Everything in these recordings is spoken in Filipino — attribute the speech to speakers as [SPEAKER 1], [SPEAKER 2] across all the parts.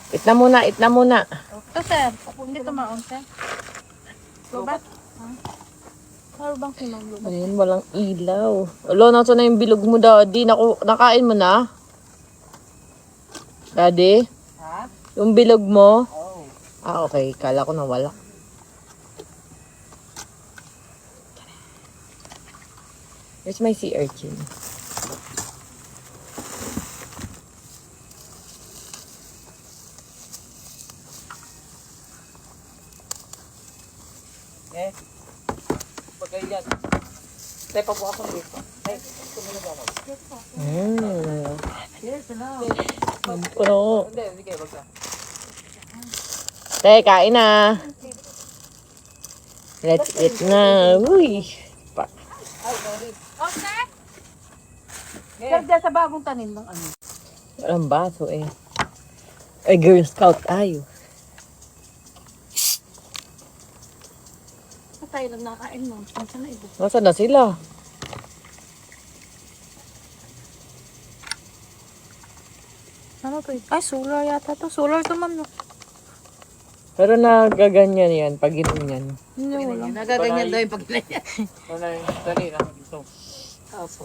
[SPEAKER 1] Eat na muna, eat na muna.
[SPEAKER 2] Ito, sir. Hindi tumaon, sir. Lubat? Ano bang sinong lubat?
[SPEAKER 1] Ayun, walang ilaw. Alo, nasa na yung bilog mo, Daddy? Nakain mo na? Daddy?
[SPEAKER 3] Ha?
[SPEAKER 1] Yung bilog mo?
[SPEAKER 3] Oo.
[SPEAKER 1] Ah, okay. Kala ko nawala. Where's my sea urchin?
[SPEAKER 3] Eh. Pag kayo dyan. Tay, pabukas mo dito. Tay, sumunod ako. Yes, na.
[SPEAKER 1] Puno.
[SPEAKER 3] Hindi, sige, wag ka.
[SPEAKER 1] Te, kain na. Let's eat na. Uy.
[SPEAKER 2] Okay. Sir, dyan sa bagong tanim ng ano.
[SPEAKER 1] Walang baso eh. Ay, Girl Scout tayo.
[SPEAKER 2] Tayo lang nakain mo. Nasaan na iba?
[SPEAKER 1] Nasaan na sila?
[SPEAKER 2] Ano to? Ay, solar yata to. Solar to, ma'am. No?
[SPEAKER 1] Pero nagaganyan yan pag inom yan.
[SPEAKER 2] Hindi, wala.
[SPEAKER 3] Nagaganyan daw yung pagkilaya. Wala yung dali lang dito.
[SPEAKER 2] Opo.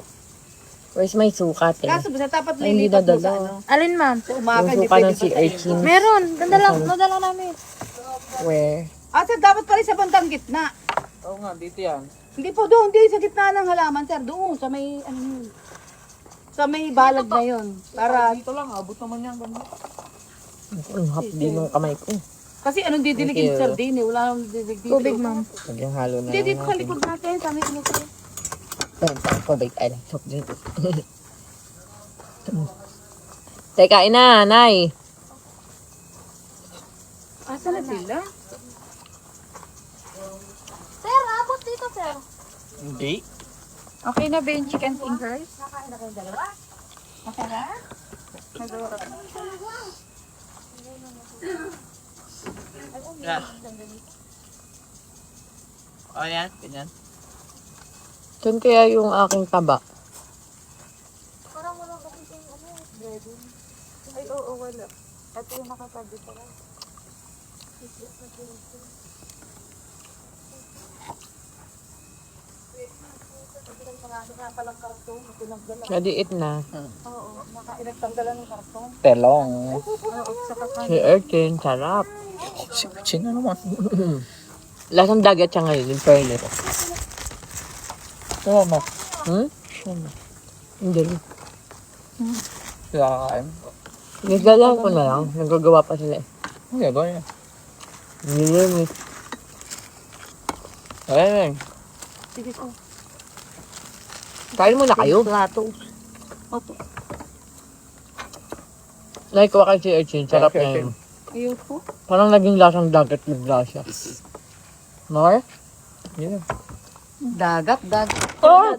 [SPEAKER 1] Where's my sukat eh?
[SPEAKER 4] Kaso basta dapat
[SPEAKER 1] Ay, hindi
[SPEAKER 4] lilipat mo sa
[SPEAKER 1] nadala.
[SPEAKER 4] ano.
[SPEAKER 2] Alin, ma'am?
[SPEAKER 4] Sa umaga,
[SPEAKER 1] Yung
[SPEAKER 4] hindi
[SPEAKER 1] suka
[SPEAKER 4] pwede
[SPEAKER 1] ng sea
[SPEAKER 4] pa tayo.
[SPEAKER 1] urchin.
[SPEAKER 2] Meron. Nadala namin.
[SPEAKER 1] Where?
[SPEAKER 4] Ah, sir, dapat pala sa bandang gitna.
[SPEAKER 3] Oo nga, dito yan.
[SPEAKER 4] Hindi po doon, hindi sa gitna ng halaman, sir. Doon, sa may, ano yun. Sa may balag na yun. Para,
[SPEAKER 3] Dito lang, abot naman yan. Ganda.
[SPEAKER 1] Ang hapdi ng kamay ko.
[SPEAKER 4] kasi anong didiligin,
[SPEAKER 1] Thank you.
[SPEAKER 4] sir, din eh. Wala nang didilig dito.
[SPEAKER 2] Tubig, ma'am.
[SPEAKER 1] Sadyang halo na
[SPEAKER 4] Hindi,
[SPEAKER 1] lang
[SPEAKER 4] dito sa
[SPEAKER 1] natin.
[SPEAKER 4] likod natin. Sa may ano, sir.
[SPEAKER 1] Tubig. Ay, soft drink. Teka, ina, Nay.
[SPEAKER 4] Asa na sila?
[SPEAKER 2] Sir, abot dito, sir.
[SPEAKER 3] Hindi.
[SPEAKER 2] Okay na ba yung chicken fingers?
[SPEAKER 4] Okay na?
[SPEAKER 3] Yan. O yan, ganyan.
[SPEAKER 1] Saan kaya yung aking taba?
[SPEAKER 2] Parang wala kasi yung ano, bread. Ay, oo, wala. Ito yung nakatabi pa lang.
[SPEAKER 1] Daddy, eat na.
[SPEAKER 4] Pinagtanggalan ng karton.
[SPEAKER 3] Telong.
[SPEAKER 1] Si urchin, sarap.
[SPEAKER 3] Si Chin na naman.
[SPEAKER 1] Lasang dagat siya ngayon, in fairness.
[SPEAKER 3] Oo mo.
[SPEAKER 1] Hmm? Hindi.
[SPEAKER 3] Kakain.
[SPEAKER 1] Nagdala ko na lang. Nagagawa pa sila eh.
[SPEAKER 3] Hindi, ba yan?
[SPEAKER 1] Hindi yun eh.
[SPEAKER 3] Ayan.
[SPEAKER 4] Sige po.
[SPEAKER 1] Kain muna kayo.
[SPEAKER 4] Plato. Opo.
[SPEAKER 1] Naikuha kayo si urchin. Sarap na yun.
[SPEAKER 4] Ayaw po.
[SPEAKER 1] Parang naging lasang dagat bigla siya. More?
[SPEAKER 3] Yeah.
[SPEAKER 4] Dagat.
[SPEAKER 1] Oh!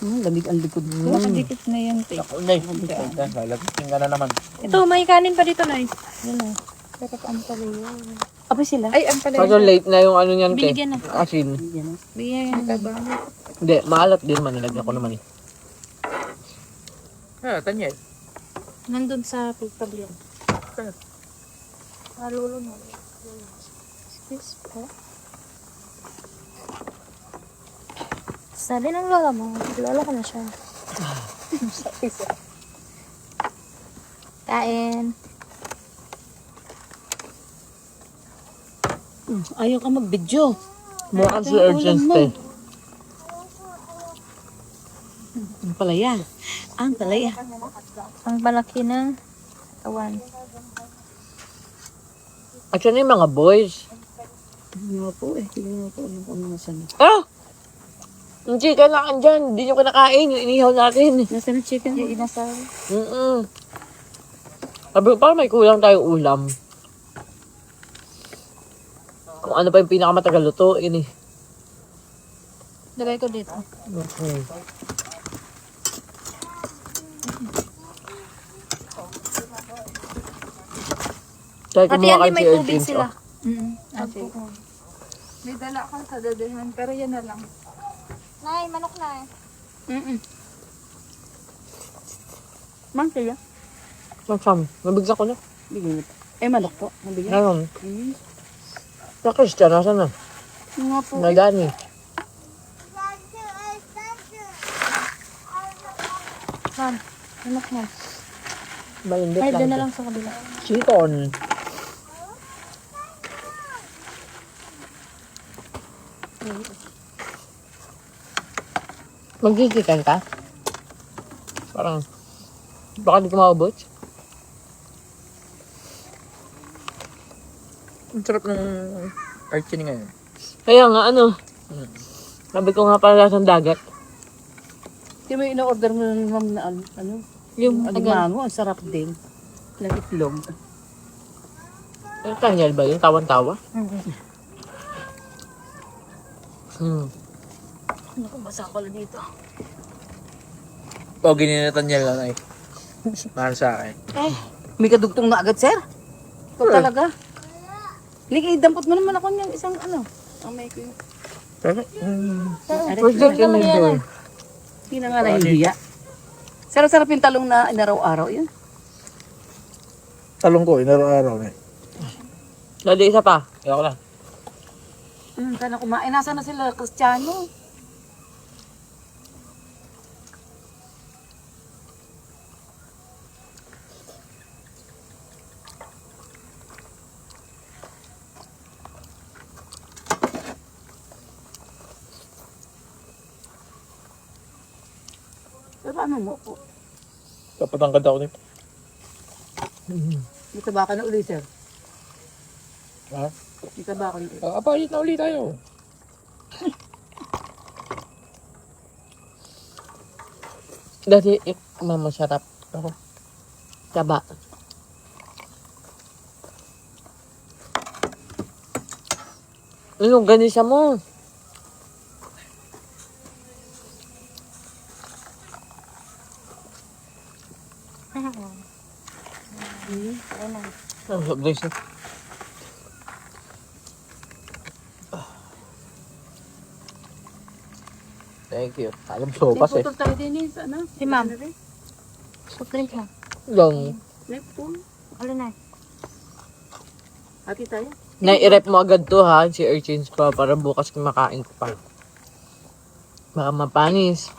[SPEAKER 4] Lamig ang likod mo. Nakadikit na yan, te.
[SPEAKER 3] Ako na yun. Lalapitin ka na naman.
[SPEAKER 2] Ito, may kanin pa dito, Nay. Yan o. Pero ang pala yun.
[SPEAKER 4] Apa sila?
[SPEAKER 2] Ay, ang pala
[SPEAKER 1] Kaso late na yung ano niyan, te.
[SPEAKER 2] Binigyan na.
[SPEAKER 1] Asin.
[SPEAKER 2] Bigyan ka ba?
[SPEAKER 1] Hindi, maalat din man. Nilagyan ko naman eh.
[SPEAKER 3] Ah, tanyay.
[SPEAKER 2] Nandun sa pagpabli. Malulo mo. Excuse po. Sabi ng lola mo, lola ko na siya. Kain.
[SPEAKER 4] Ayaw ka mag-video.
[SPEAKER 1] Mukha si urchin, te.
[SPEAKER 4] Ang palaya. Ang palaya.
[SPEAKER 2] Ang malaki ng kawan.
[SPEAKER 1] At yan yung mga boys.
[SPEAKER 4] Hindi nga po eh. Hindi nga po. Ano nasan?
[SPEAKER 1] Ah! Yung chicken na andyan. Hindi nyo kinakain. Yung inihaw natin.
[SPEAKER 4] Nasaan ang chicken?
[SPEAKER 2] Yung inasal.
[SPEAKER 1] Sabi ko, parang may kulang tayong ulam. Kung ano pa yung pinakamatagal lutuin eh.
[SPEAKER 2] Lagay ko dito.
[SPEAKER 1] Okay. Try
[SPEAKER 2] Pati
[SPEAKER 1] kumuha
[SPEAKER 2] yan,
[SPEAKER 1] kayo
[SPEAKER 2] may
[SPEAKER 1] si
[SPEAKER 2] tubig
[SPEAKER 1] urchin.
[SPEAKER 2] sila.
[SPEAKER 4] Ate. May dala kang sa dadahan, pero yan na lang.
[SPEAKER 2] Nay, manok na eh.
[SPEAKER 4] Ma'am, kaya?
[SPEAKER 1] Masam. Nabigla ko na.
[SPEAKER 4] Bigyan mo. Eh, manok po. Nabigyan.
[SPEAKER 1] Ngayon.
[SPEAKER 4] Hmm.
[SPEAKER 1] Sa Christian, nasa na?
[SPEAKER 4] Yung nga po.
[SPEAKER 1] Nagani.
[SPEAKER 2] Man, anak mo.
[SPEAKER 1] Malindit
[SPEAKER 2] Ay, doon na
[SPEAKER 1] lang.
[SPEAKER 2] lang sa kabila.
[SPEAKER 1] Chiton. Magkikikan ka? Parang, baka di ka maubos.
[SPEAKER 3] Ang sarap ng archery ngayon.
[SPEAKER 1] Kaya nga, ano, sabi ko nga pala sa dagat.
[SPEAKER 4] Kaya may ina-order mo ng ma'am na ano?
[SPEAKER 1] Yung
[SPEAKER 4] Alimango, ang sarap din. Ng itlog.
[SPEAKER 1] Yung kanyal ba yun? Tawan-tawa?
[SPEAKER 2] Naku, basa ko lang dito.
[SPEAKER 3] O, gininatan niya lang ay. Mahal sa akin.
[SPEAKER 4] May kadugtong na agad, sir. Ikaw talaga. Liki, dampot mo naman ako niyang isang ano. Ang may ko yung...
[SPEAKER 1] Where's the remember?
[SPEAKER 4] Hindi na nga nahihiya. Sarap-sarap yung talong na inaraw-araw yun.
[SPEAKER 3] Talong ko, inaraw-araw na eh.
[SPEAKER 1] Dali, isa pa.
[SPEAKER 3] Ayoko lang.
[SPEAKER 4] Sana kumain. Nasaan na sila, Cristiano? Pero ano mo po?
[SPEAKER 3] Kapatangkad ako nito.
[SPEAKER 4] May tabakan na ulit, sir.
[SPEAKER 3] Ha?
[SPEAKER 4] May tabakan ulit.
[SPEAKER 3] Apayit na ulit tayo.
[SPEAKER 1] Dati, masarap. Ako. Taba. Ano, ganisa mo. Ang sarap guys.
[SPEAKER 3] Thank you. Alam sopas eh.
[SPEAKER 4] Putol tayo din sa ano?
[SPEAKER 2] Si ma'am. Soft drink mo.
[SPEAKER 1] Lang.
[SPEAKER 4] Neptune.
[SPEAKER 2] Alin na.
[SPEAKER 4] Hati tayo.
[SPEAKER 1] Nai-rep mo agad to ha, si urchins pa, para bukas kumakain ko pa. Baka mapanis.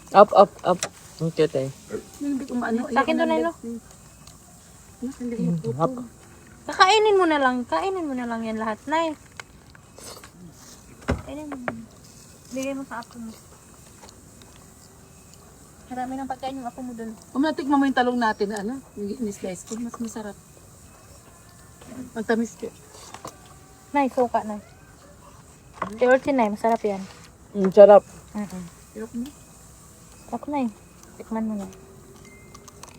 [SPEAKER 1] Up, up, up. Ang cute eh.
[SPEAKER 4] Hindi ko maano.
[SPEAKER 2] Sa akin to na, Ilo.
[SPEAKER 4] Hindi ko maputol.
[SPEAKER 1] Up.
[SPEAKER 2] Kakainin mo na lang. Kainin mo na lang yan lahat. Nay. Kainin mo. Bigay mo sa apo mo. Marami ng pagkain yung apo mo dun.
[SPEAKER 4] Kung natikman mo yung talong natin na ano, yung in-slice ko, mas masarap. Ang tamis ko.
[SPEAKER 2] Nay, suka na. Si Orchin, Nay. Masarap yan.
[SPEAKER 1] Ang sarap.
[SPEAKER 4] Hirap mo.
[SPEAKER 2] Sarap, Nay. Tikman mo na.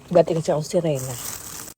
[SPEAKER 1] Dati kasi ako si Reyna.